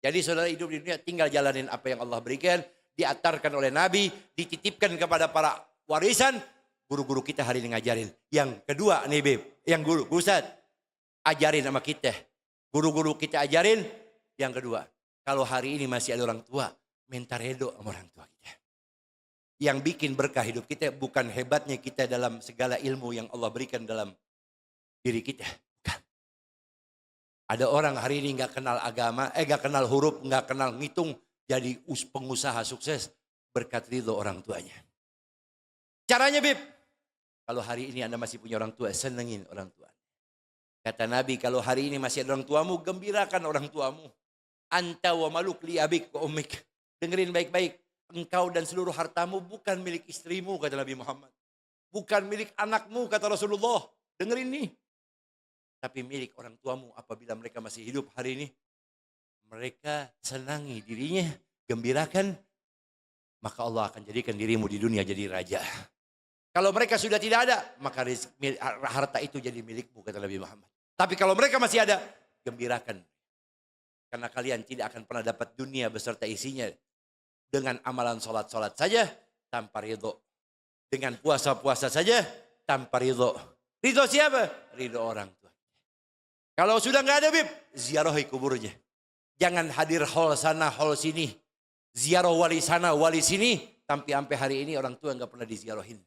Jadi saudara hidup di dunia tinggal jalanin apa yang Allah berikan. Diatarkan oleh Nabi, dititipkan kepada para warisan. Guru-guru kita hari ini ngajarin. Yang kedua nih Beb, yang guru Ustaz, ajarin sama kita. Guru-guru kita ajarin. Yang kedua, kalau hari ini masih ada orang tua, minta redo sama orang tua kita. Yang bikin berkah hidup kita bukan hebatnya kita dalam segala ilmu yang Allah berikan dalam diri kita. Bukan. Ada orang hari ini nggak kenal agama, nggak kenal huruf, nggak kenal ngitung, jadi pengusaha sukses berkat ridho orang tuanya. Caranya Bib, kalau hari ini Anda masih punya orang tua, senengin orang tua. Kata Nabi, kalau hari ini masih ada orang tuamu, gembirakan orang tuamu. Anta wa maluk li abik wa ummik. Dengerin baik-baik. Engkau dan seluruh hartamu bukan milik istrimu, kata Nabi Muhammad. Bukan milik anakmu, kata Rasulullah. Dengerin nih. Tapi milik orang tuamu apabila mereka masih hidup hari ini. Mereka senangi dirinya, gembirakan. Maka Allah akan jadikan dirimu di dunia jadi raja. Kalau mereka sudah tidak ada, maka harta itu jadi milikmu, kata Nabi Muhammad. Tapi kalau mereka masih ada, gembirakan. Karena kalian tidak akan pernah dapat dunia beserta isinya. Dengan amalan sholat-sholat saja, tanpa ridho. Dengan puasa-puasa saja, tanpa ridho. Ridho siapa? Ridho orang tua. Kalau sudah nggak ada Bib, ziarahi kuburnya. Jangan hadir hall sana, hall sini. Ziarah wali sana, wali sini. Sampai hari ini orang tua nggak pernah diziarahin.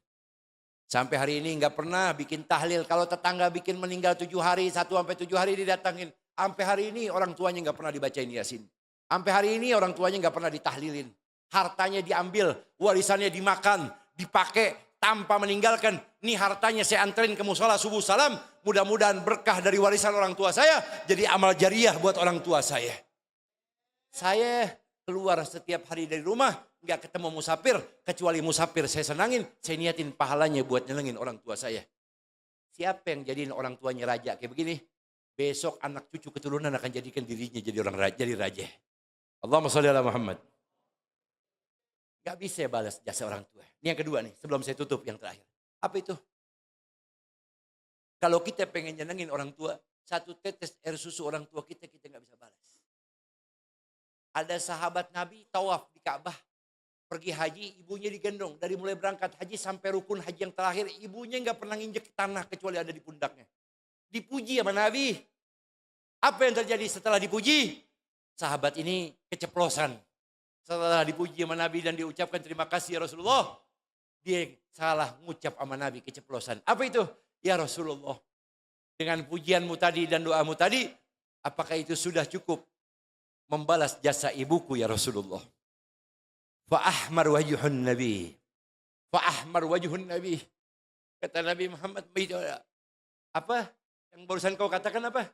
Sampai hari ini nggak pernah bikin tahlil. Kalau tetangga bikin meninggal 7 hari, 1 sampai 7 hari didatangin. Sampai hari ini orang tuanya nggak pernah dibacain Yasin. Sampai hari ini orang tuanya nggak pernah ditahlilin. Hartanya diambil, warisannya dimakan, dipakai tanpa meninggalkan. Nih hartanya saya anterin ke musola subuh salam. Mudah-mudahan berkah dari warisan orang tua saya jadi amal jariah buat orang tua saya. Saya keluar setiap hari dari rumah, nggak ketemu musafir, kecuali musafir saya senangin, saya niatin pahalanya buat nyenengin orang tua saya. Siapa yang jadiin orang tuanya raja kayak begini? Besok anak cucu keturunan akan jadikan dirinya jadi orang raja, jadi raja. Allahumma sholli ala Muhammad. Gak bisa balas jasa orang tua. Ini yang kedua nih, sebelum saya tutup yang terakhir. Apa itu? Kalau kita pengen nyenengin orang tua, 1 tetes air susu orang tua kita gak bisa balas. Ada sahabat Nabi tawaf di Ka'bah. Pergi haji, ibunya digendong. Dari mulai berangkat haji sampai rukun haji yang terakhir, ibunya gak pernah nginjek tanah kecuali ada di pundaknya. Dipuji sama Nabi. Apa yang terjadi setelah dipuji? Sahabat ini keceplosan. Setelah dipuji sama Nabi dan diucapkan terima kasih ya Rasulullah. Dia salah ngucap sama Nabi, keceplosan. Apa itu? Ya Rasulullah. Dengan pujianmu tadi dan doamu tadi, apakah itu sudah cukup membalas jasa ibuku ya Rasulullah? Fa'ahmar wajuhun Nabi. Fa'ahmar wajuhun Nabi. Kata Nabi Muhammad, apa? Yang barusan kau katakan apa?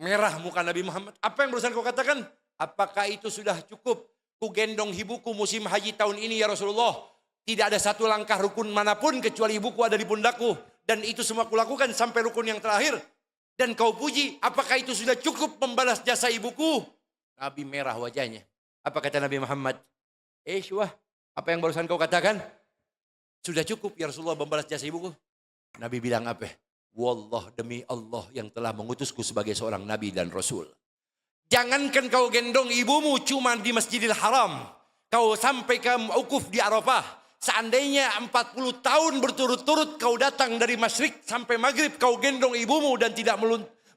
Merah muka Nabi Muhammad. Apa yang barusan kau katakan? Apakah itu sudah cukup? Ku gendong ibuku musim haji tahun ini ya Rasulullah. Tidak ada satu langkah rukun manapun kecuali ibuku ada di pundakku. Dan itu semua kulakukan sampai rukun yang terakhir. Dan kau puji, apakah itu sudah cukup membalas jasa ibuku? Nabi merah wajahnya. Apa kata Nabi Muhammad? Wah, apa yang barusan kau katakan? Sudah cukup ya Rasulullah membalas jasa ibuku? Nabi bilang apa? Wallah demi Allah yang telah mengutusku sebagai seorang Nabi dan Rasul. Jangankan kau gendong ibumu cuma di Masjidil Haram. Kau sampai ke wukuf di Arafah. Seandainya 40 tahun berturut-turut kau datang dari masyrik sampai maghrib. Kau gendong ibumu dan tidak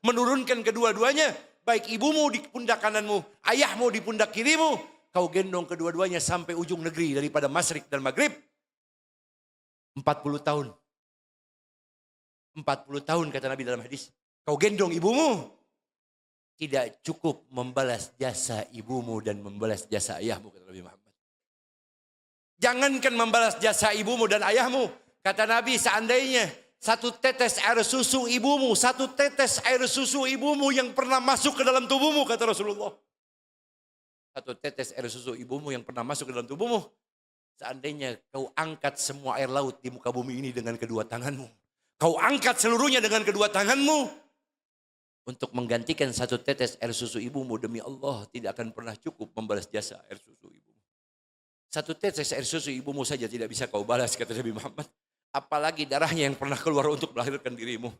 menurunkan kedua-duanya. Baik ibumu di pundak kananmu, ayahmu di pundak kirimu. Kau gendong kedua-duanya sampai ujung negeri daripada masyrik dan maghrib. 40 tahun. 40 tahun kata Nabi dalam hadis. Kau gendong ibumu. Tidak cukup membalas jasa ibumu dan membalas jasa ayahmu, kata Nabi Muhammad. Jangankan membalas jasa ibumu dan ayahmu. Kata Nabi, seandainya 1 tetes air susu ibumu, 1 tetes air susu ibumu yang pernah masuk ke dalam tubuhmu, kata Rasulullah. 1 tetes air susu ibumu yang pernah masuk ke dalam tubuhmu. Seandainya kau angkat semua air laut di muka bumi ini dengan kedua tanganmu. Kau angkat seluruhnya dengan kedua tanganmu. Untuk menggantikan 1 tetes air susu ibumu, demi Allah tidak akan pernah cukup membalas jasa air susu ibumu. 1 tetes air susu ibumu saja tidak bisa kau balas, kata Nabi Muhammad. Apalagi darahnya yang pernah keluar untuk melahirkan dirimu.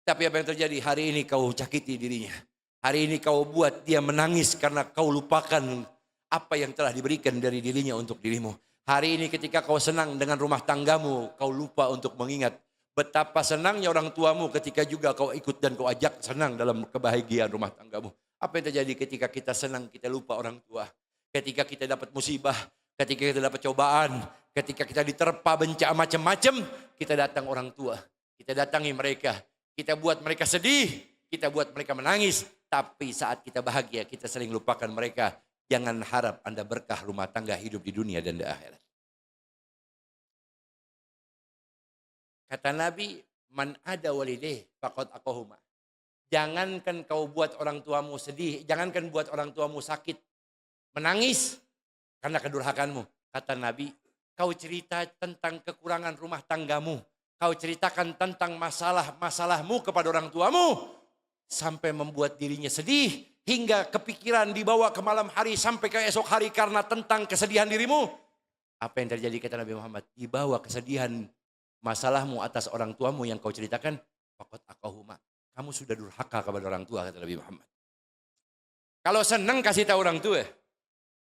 Tapi apa yang terjadi? Hari ini kau cakiti dirinya. Hari ini kau buat dia menangis karena kau lupakan apa yang telah diberikan dari dirinya untuk dirimu. Hari ini ketika kau senang dengan rumah tanggamu, kau lupa untuk mengingat betapa senangnya orang tuamu ketika juga kau ikut dan kau ajak senang dalam kebahagiaan rumah tanggamu. Apa yang terjadi ketika kita senang, kita lupa orang tua. Ketika kita dapat musibah, ketika kita dapat cobaan, ketika kita diterpa bencana macam-macam, kita datang orang tua. Kita datangi mereka, kita buat mereka sedih, kita buat mereka menangis. Tapi saat kita bahagia, kita sering lupakan mereka. Jangan harap Anda berkah rumah tangga hidup di dunia dan di akhirat. Kata Nabi, man ada walideh faqad aqahuma. Jangankan kau buat orang tuamu sedih, jangankan buat orang tuamu sakit, menangis karena kedurhakanmu. Kata Nabi, kau cerita tentang kekurangan rumah tanggamu, kau ceritakan tentang masalahmu kepada orang tuamu, sampai membuat dirinya sedih, hingga kepikiran dibawa ke malam hari sampai ke esok hari karena tentang kesedihan dirimu. Apa yang terjadi kata Nabi Muhammad? Dibawa kesedihan masalahmu atas orang tuamu yang kau ceritakan, faqad aqahuma. Kamu sudah durhaka kepada orang tua, kata Nabi Muhammad. Kalau senang kasih tahu orang tua.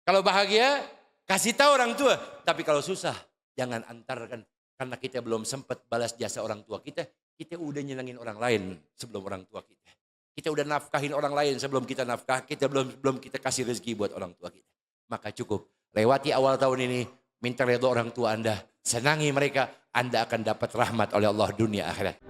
Kalau bahagia kasih tahu orang tua. Tapi kalau susah jangan antarkan. Karena kita belum sempat balas jasa orang tua kita. Kita udah nyenengin orang lain sebelum orang tua kita. Kita udah nafkahin orang lain sebelum kita nafkah. Kita belum kita kasih rezeki buat orang tua kita. Maka cukup. Lewati awal tahun ini. Minta redha orang tua Anda. Senangi mereka. Anda akan dapat rahmat oleh Allah dunia akhirat.